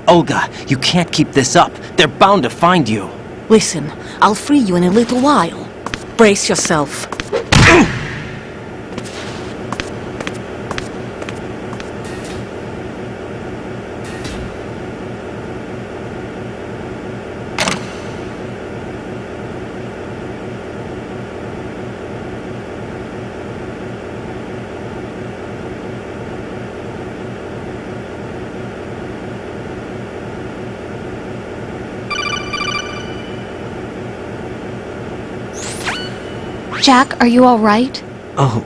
Olga, you can't keep this up. They're bound to find you. Listen, I'll free you in a little while. Brace yourself. Jack, are you all right? Oh,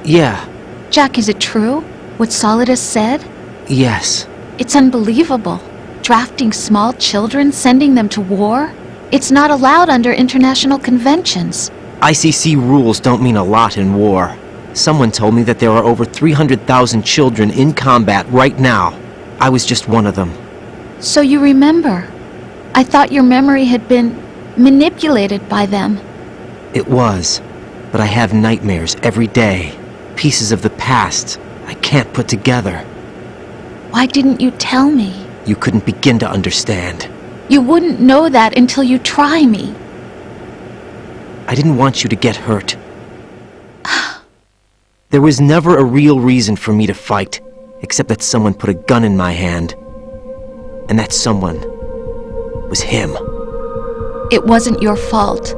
yeah. Jack, is it true? What Solidus said? Yes. It's unbelievable. Drafting small children, sending them to war? It's not allowed under international conventions. ICC rules don't mean a lot in war. Someone told me that there are over 300,000 children in combat right now. I was just one of them. So you remember. I thought your memory had been manipulated by them. It was, but I have nightmares every day. Pieces of the past I can't put together. Why didn't you tell me? You couldn't begin to understand. You wouldn't know that until you try me. I didn't want you to get hurt. There was never a real reason for me to fight, except that someone put a gun in my hand. And that someone was him. It wasn't your fault.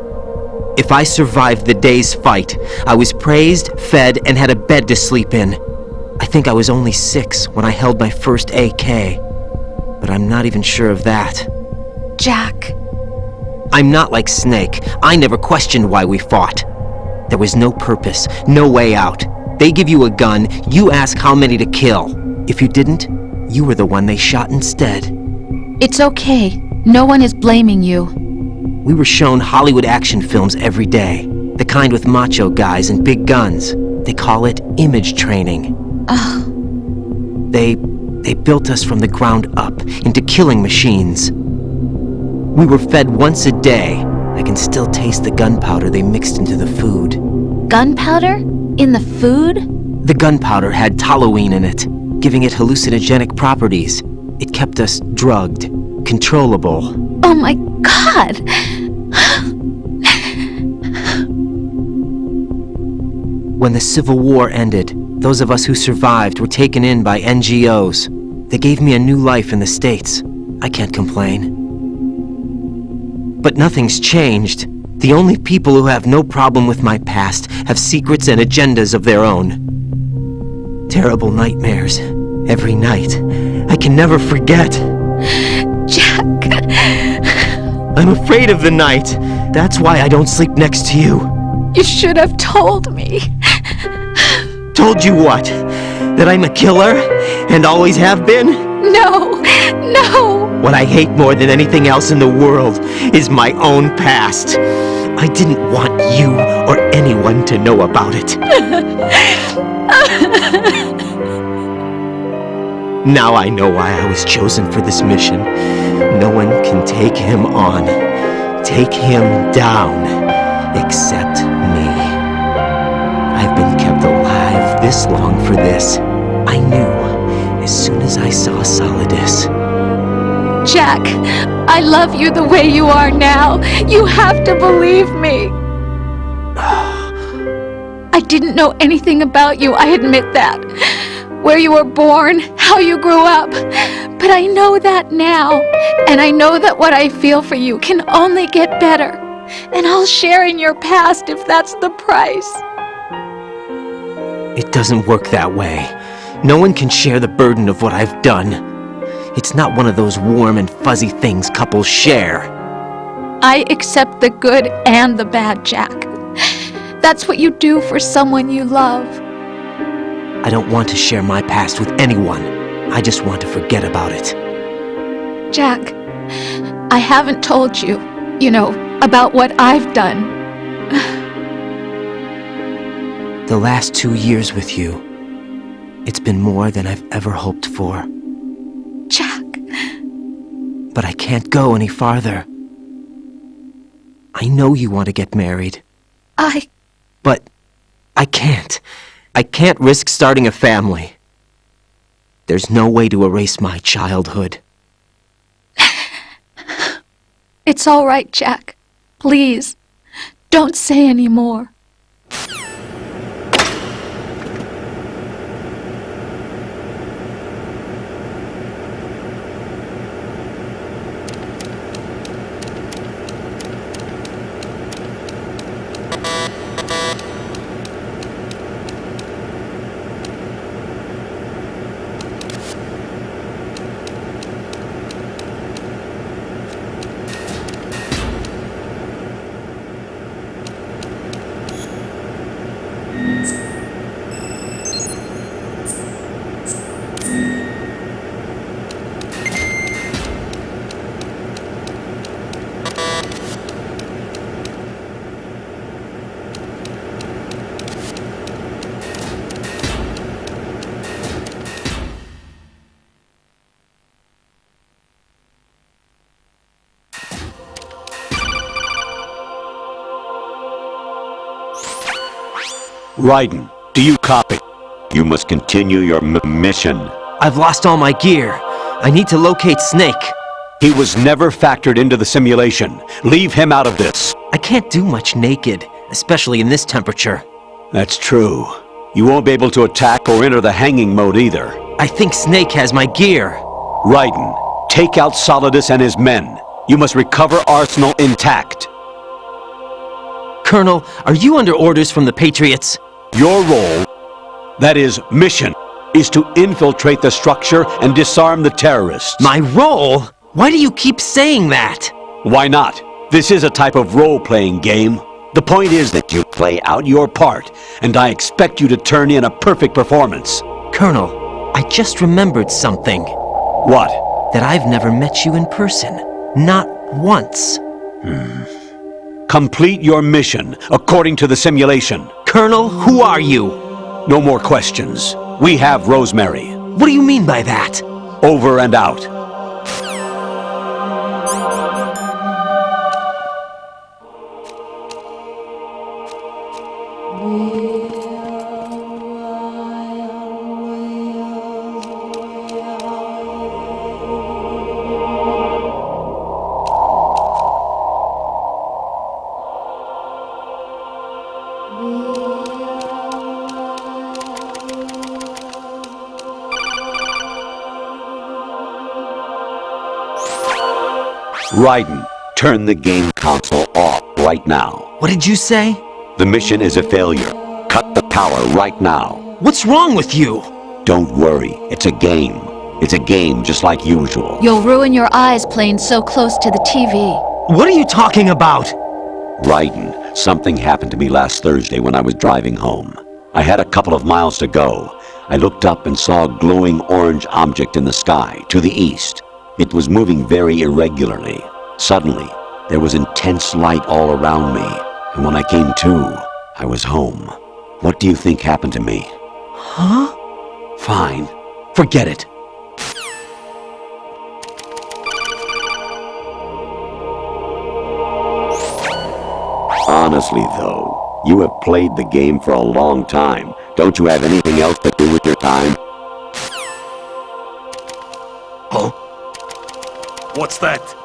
If I survived the day's fight, I was praised, fed, and had a bed to sleep in. I think I was only 6 when I held my first AK. But I'm not even sure of that. Jack. I'm not like Snake. I never questioned why we fought. There was no purpose, no way out. They give you a gun, you ask how many to kill. If you didn't, you were the one they shot instead. It's okay. No one is blaming you. We were shown Hollywood action films every day. The kind with macho guys and big guns. They call it image training. They built us from the ground up into killing machines. We were fed once a day. I can still taste the gunpowder they mixed into the food. Gunpowder? In the food? The gunpowder had toluene in it, giving it hallucinogenic properties. It kept us drugged, controllable. Oh my God! When the Civil War ended, those of us who survived were taken in by NGOs. They gave me a new life in the States. I can't complain. But nothing's changed. The only people who have no problem with my past have secrets and agendas of their own. Terrible nightmares. Every night. I can never forget. Jack! I'm afraid of the night. That's why I don't sleep next to you. You should have told me. Told you what? That I'm a killer? And always have been? No! No! What I hate more than anything else in the world is my own past. I didn't want you or anyone to know about it. Now I know why I was chosen for this mission. No one can take him on, take him down, except me. I've been kept alive this long for this. I knew as soon as I saw Solidus. Jack, I love you the way you are now. You have to believe me. I didn't know anything about you, I admit that. Where you were born, how you grew up. But I know that now. And I know that what I feel for you can only get better. And I'll share in your past if that's the price. It doesn't work that way. No one can share the burden of what I've done. It's not one of those warm and fuzzy things couples share. I accept the good and the bad, Jack. That's what you do for someone you love. I don't want to share my past with anyone. I just want to forget about it. Jack, I haven't told you, about what I've done. The last 2 years with you, it's been more than I've ever hoped for. Jack. But I can't go any farther. I know you want to get married. But I can't. I can't risk starting a family. There's no way to erase my childhood. It's all right, Jack. Please, don't say any more. Raiden, do you copy? You must continue your mission. I've lost all my gear. I need to locate Snake. He was never factored into the simulation. Leave him out of this. I can't do much naked, especially in this temperature. That's true. You won't be able to attack or enter the hanging mode either. I think Snake has my gear. Raiden, take out Solidus and his men. You must recover Arsenal intact. Colonel, are you under orders from the Patriots? Your role, that is, mission, is to infiltrate the structure and disarm the terrorists. My role? Why do you keep saying that? Why not? This is a type of role-playing game. The point is that you play out your part, and I expect you to turn in a perfect performance. Colonel, I just remembered something. What? That I've never met you in person. Not once. Complete your mission according to the simulation. Colonel, who are you? No more questions. We have Rosemary. What do you mean by that? Over and out. Raiden, turn the game console off right now. What did you say? The mission is a failure. Cut the power right now. What's wrong with you? Don't worry, it's a game. It's a game just like usual. You'll ruin your eyes playing so close to the TV. What are you talking about? Raiden, something happened to me last Thursday when I was driving home. I had a couple of miles to go. I looked up and saw a glowing orange object in the sky, to the east. It was moving very irregularly. Suddenly, there was intense light all around me, and when I came to, I was home. What do you think happened to me? Huh? Fine. Forget it. Honestly, though, you have played the game for a long time. Don't you have anything else to do with your time? Huh? What's that?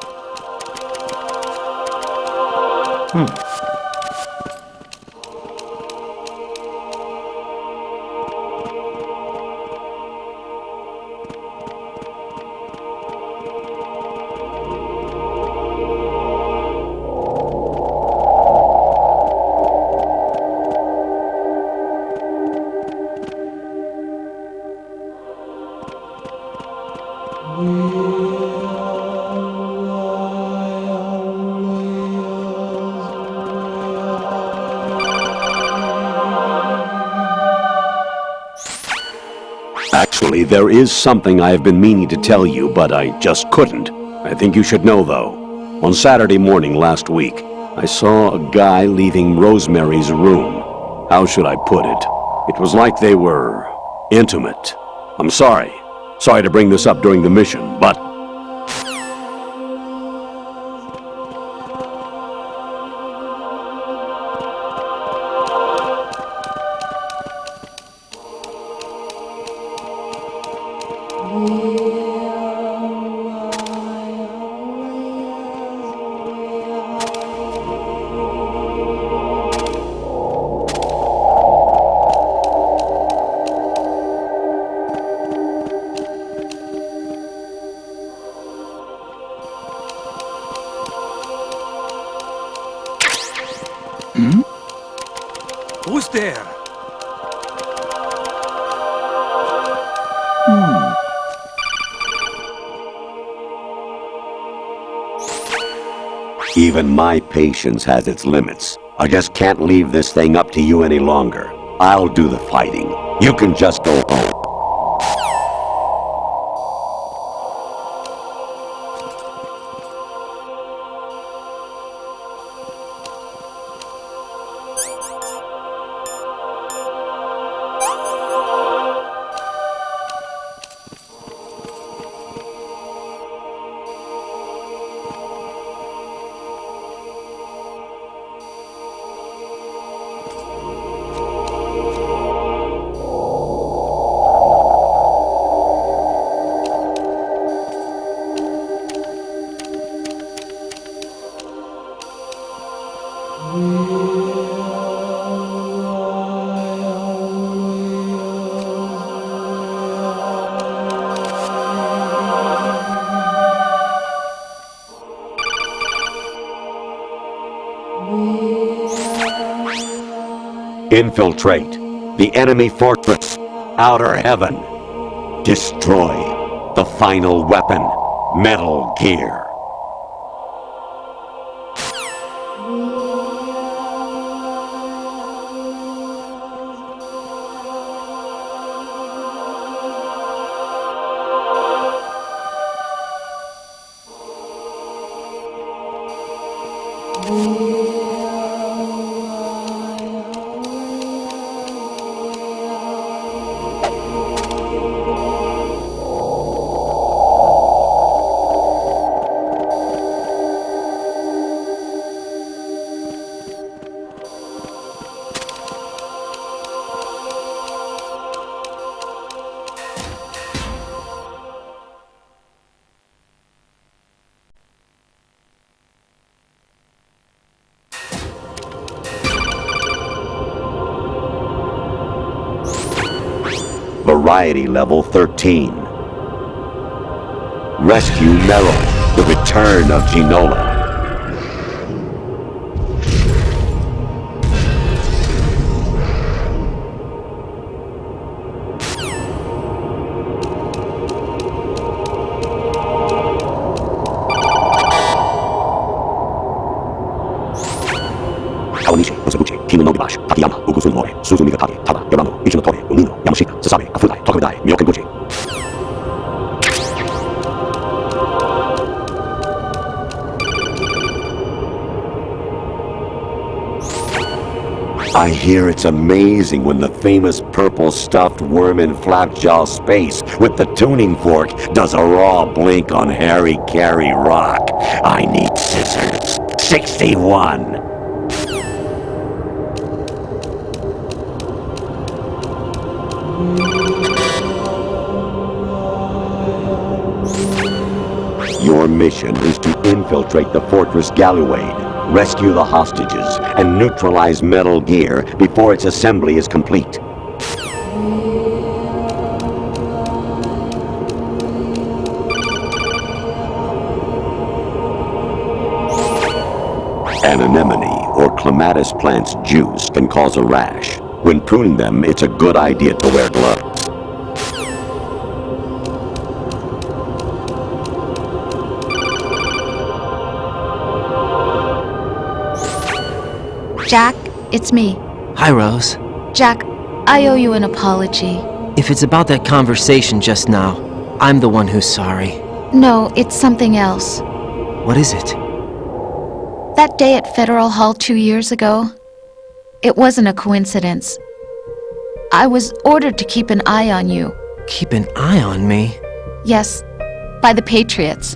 Actually, there is something I have been meaning to tell you, but I just couldn't. I think you should know, though. On Saturday morning last week, I saw a guy leaving Rosemary's room. How should I put it? It was like they were intimate. I'm sorry. Sorry to bring this up during the mission, but Who's there? Even my patience has its limits. I just can't leave this thing up to you any longer. I'll do the fighting. You can just go home. Infiltrate the enemy fortress, Outer Heaven. Destroy the final weapon, Metal Gear. Variety level 13. Rescue Meryl, the return of Ginola. Kawanishi, Osabuchi, Kino no Gibashi, Takayama, Ugusun More, Suzumiga Taki, Tada, Yorano, Ichinotore, Umino, Yamashita, Sasabe, Kafudai, Tokabudai, Myokenbuchi. I hear it's amazing when the famous purple stuffed worm in Flapjaw space with the tuning fork does a raw blink on Harry Carey rock. I need scissors. 61. Your mission is to infiltrate the Fortress Galluade, rescue the hostages, and neutralize Metal Gear before its assembly is complete. An anemone or clematis plant's juice can cause a rash. When pruning them, it's a good idea to wear gloves. Jack, it's me. Hi, Rose. Jack, I owe you an apology. If it's about that conversation just now, I'm the one who's sorry. No, it's something else. What is it? That day at Federal Hall 2 years ago, it wasn't a coincidence. I was ordered to keep an eye on you. Keep an eye on me? Yes, by the Patriots.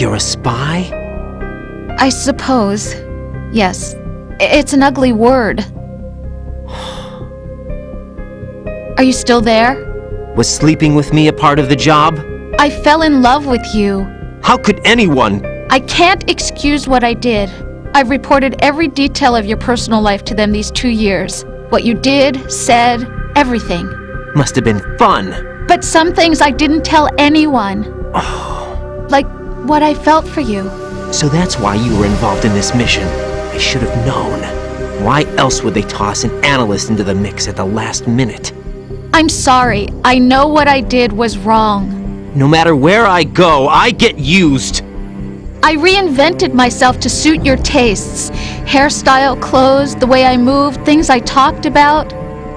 You're a spy? I suppose. Yes. It's an ugly word. Are you still there? Was sleeping with me a part of the job? I fell in love with you. How could anyone? I can't excuse what I did. I've reported every detail of your personal life to them these 2 years. What you did, said, everything. Must have been fun. But some things I didn't tell anyone. Like what I felt for you. So that's why you were involved in this mission. I should have known. Why else would they toss an analyst into the mix at the last minute? I'm sorry. I know what I did was wrong. No matter where I go, I get used. I reinvented myself to suit your tastes. Hairstyle, clothes, the way I moved, things I talked about.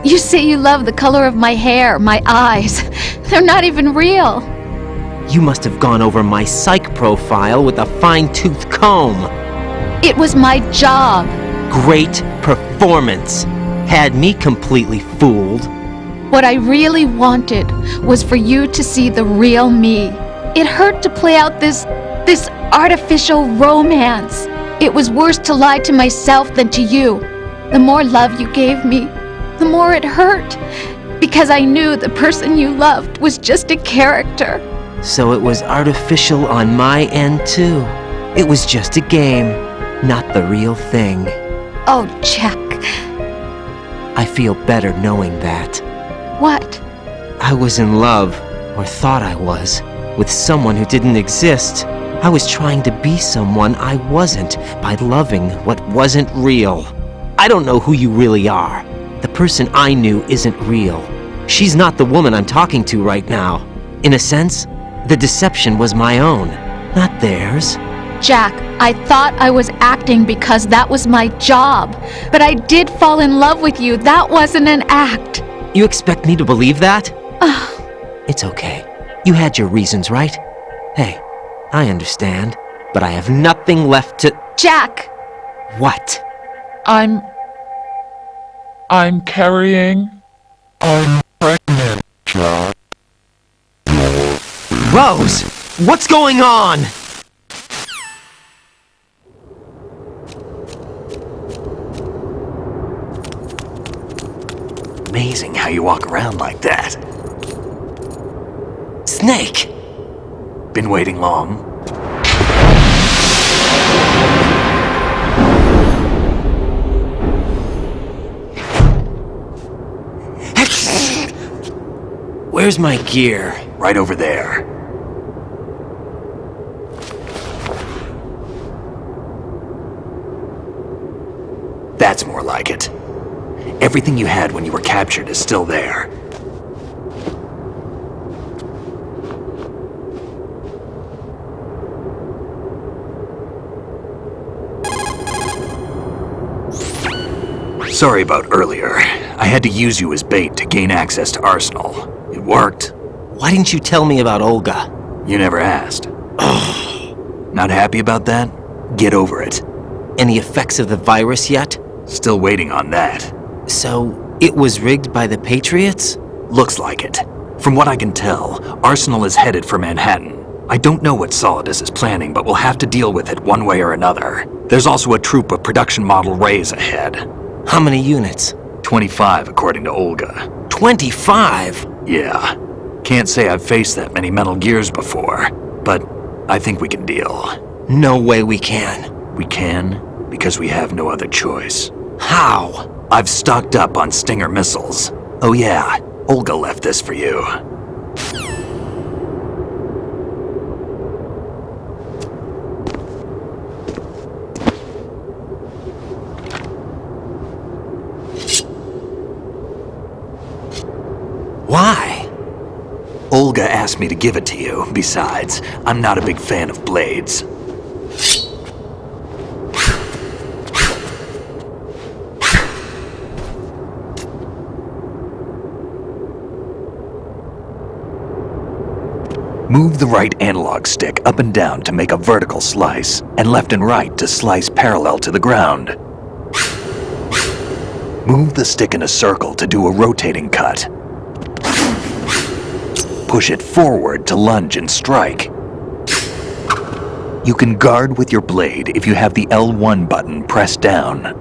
You say you love the color of my hair, my eyes. They're not even real. You must have gone over my psych profile with a fine-tooth comb. It was my job. Great performance. Had me completely fooled. What I really wanted was for you to see the real me. It hurt to play out this artificial romance. It was worse to lie to myself than to you. The more love you gave me, the more it hurt. Because I knew the person you loved was just a character. So it was artificial on my end too. It was just a game, not the real thing. Oh, Jack. I feel better knowing that. What? I was in love, or thought I was, with someone who didn't exist. I was trying to be someone I wasn't by loving what wasn't real. I don't know who you really are. The person I knew isn't real. She's not the woman I'm talking to right now. In a sense, the deception was my own, not theirs. Jack, I thought I was acting because that was my job. But I did fall in love with you. That wasn't an act. You expect me to believe that? It's okay. You had your reasons, right? Hey, I understand, but I have nothing left to... Jack! What? I'm carrying. I'm pregnant, Jack. Rose! What's going on? Amazing how you walk around like that. Snake! Been waiting long? Where's my gear? Right over there. That's more like it. Everything you had when you were captured is still there. Sorry about earlier. I had to use you as bait to gain access to Arsenal. It worked. Why didn't you tell me about Olga? You never asked. Not happy about that? Get over it. Any effects of the virus yet? Still waiting on that. So, it was rigged by the Patriots? Looks like it. From what I can tell, Arsenal is headed for Manhattan. I don't know what Solidus is planning, but we'll have to deal with it one way or another. There's also a troop of production model Rays ahead. How many units? 25, according to Olga. 25? Yeah. Can't say I've faced that many Metal Gears before, but I think we can deal. No way we can. We can, because we have no other choice. How? I've stocked up on Stinger missiles. Oh yeah, Olga left this for you. Why? Olga asked me to give it to you. Besides, I'm not a big fan of blades. Move the right analog stick up and down to make a vertical slice, and left and right to slice parallel to the ground. Move the stick in a circle to do a rotating cut. Push it forward to lunge and strike. You can guard with your blade if you have the L1 button pressed down.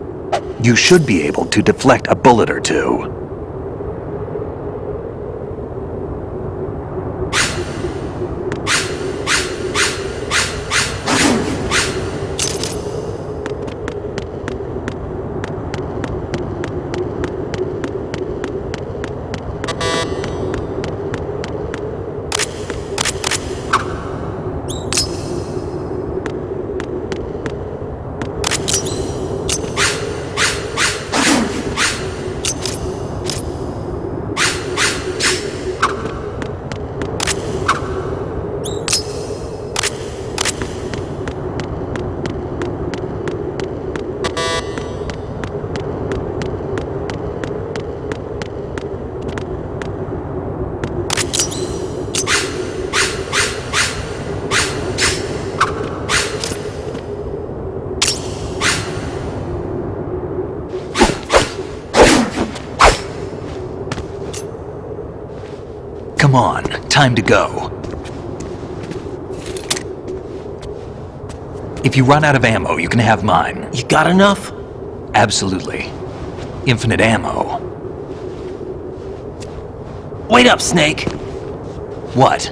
You should be able to deflect a bullet or two. Come on, time to go. If you run out of ammo, you can have mine. You got enough? Absolutely. Infinite ammo. Wait up, Snake! What?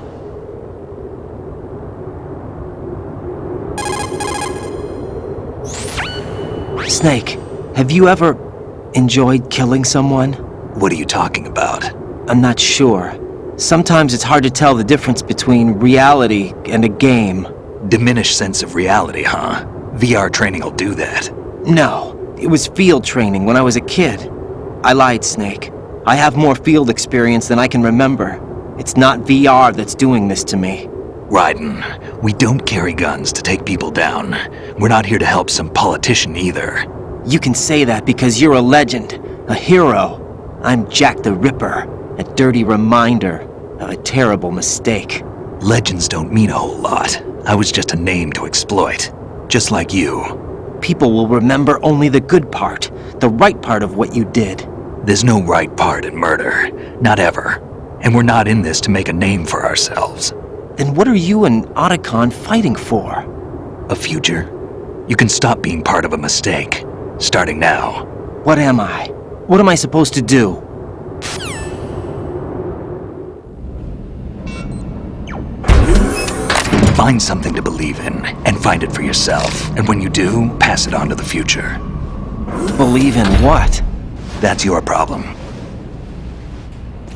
Snake, have you ever enjoyed killing someone? What are you talking about? I'm not sure. Sometimes it's hard to tell the difference between reality and a game. Diminished sense of reality, huh? VR training will do that. No, it was field training when I was a kid. I lied, Snake. I have more field experience than I can remember. It's not VR that's doing this to me. Raiden, we don't carry guns to take people down. We're not here to help some politician either. You can say that because you're a legend, a hero. I'm Jack the Ripper, a dirty reminder of a terrible mistake. Legends don't mean a whole lot. I was just a name to exploit. Just like you. People will remember only the good part, the right part of what you did. There's no right part in murder. Not ever. And we're not in this to make a name for ourselves. Then what are you and Otacon fighting for? A future? You can stop being part of a mistake. Starting now. What am I? What am I supposed to do? Find something to believe in, and find it for yourself. And when you do, pass it on to the future. Believe in what? That's your problem.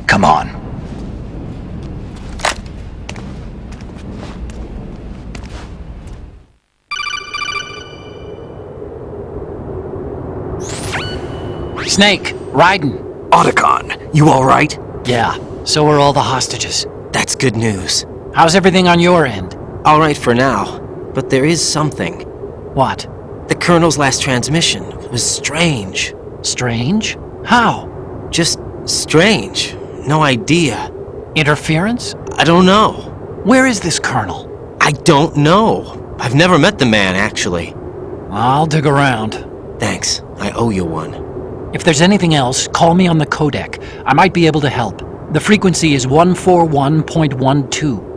Come on. Snake, Raiden. Otacon, you alright? Yeah, so are all the hostages. That's good news. How's everything on your end? All right for now, but there is something. What? The Colonel's last transmission was strange. Strange? How? Just strange. No idea. Interference? I don't know. Where is this colonel? I don't know. I've never met the man, actually. I'll dig around. Thanks. I owe you one. If there's anything else, call me on the codec. I might be able to help. The frequency is 141.12.